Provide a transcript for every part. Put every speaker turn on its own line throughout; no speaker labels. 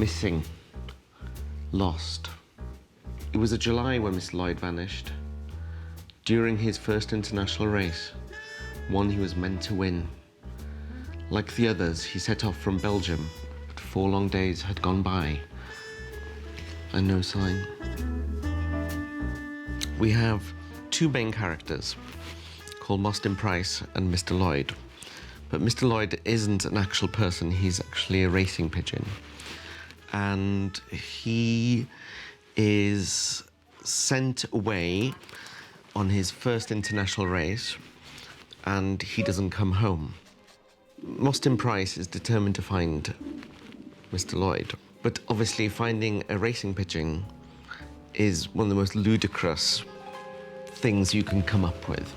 Missing. Lost. It was a July when Mr. Lloyd vanished. During his first international race, one he was meant to win. Like the others, he set off from Belgium, but 4 long days had gone by, and no sign. We have 2 main characters, called Mostyn Price and Mr. Lloyd. But Mr. Lloyd isn't an actual person, he's actually a racing pigeon. And he is sent away on his first international race, and he doesn't come home. Mostyn Price is determined to find Mr. Lloyd, but obviously finding a racing pigeon is one of the most ludicrous things you can come up with.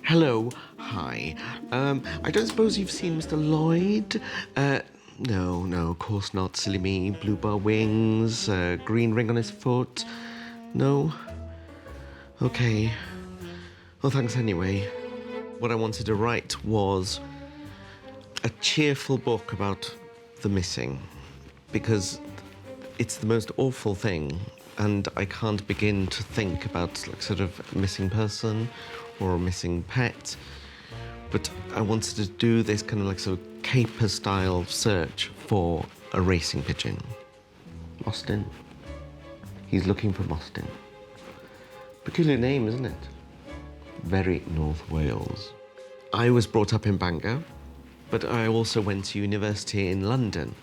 Hello, hi. I don't suppose you've seen Mr. Lloyd? No, of course not, silly me. Blue bar wings, green ring on his foot. No? Okay. Well, thanks anyway. What I wanted to write was a cheerful book about the missing, because it's the most awful thing, and I can't begin to think about like sort of a missing person or a missing pet. But I wanted to do this kind of like sort of caper-style search for a racing pigeon. Mostyn. He's looking for Mostyn. Peculiar name, isn't it? Very North Wales. I was brought up in Bangor, but I also went to university in London.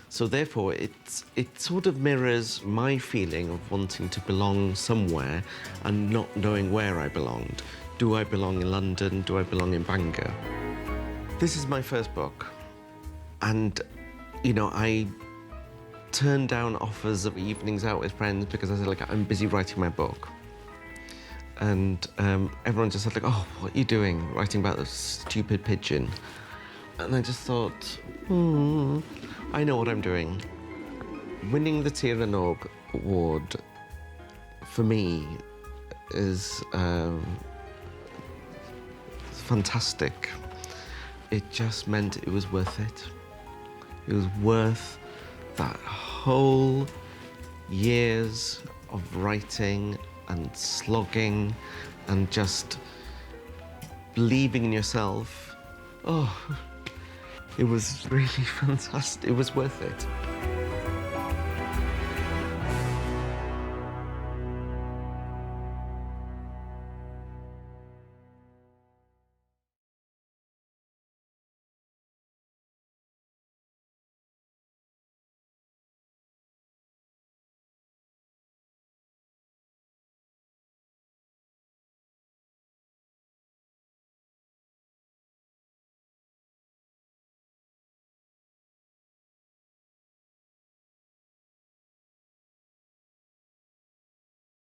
So therefore, it sort of mirrors my feeling of wanting to belong somewhere and not knowing where I belonged. Do I belong in London? Do I belong in Bangor? This is my first book. And, you know, I turned down offers of evenings out with friends because I said, like, I'm busy writing my book. And everyone just said, like, oh, what are you doing, writing about this stupid pigeon? And I just thought, I know what I'm doing. Winning the Tir yn Og award, for me, is fantastic. It just meant it was worth it. It was worth that whole years of writing and slogging and just believing in yourself. Oh, it was really fantastic. It was worth it.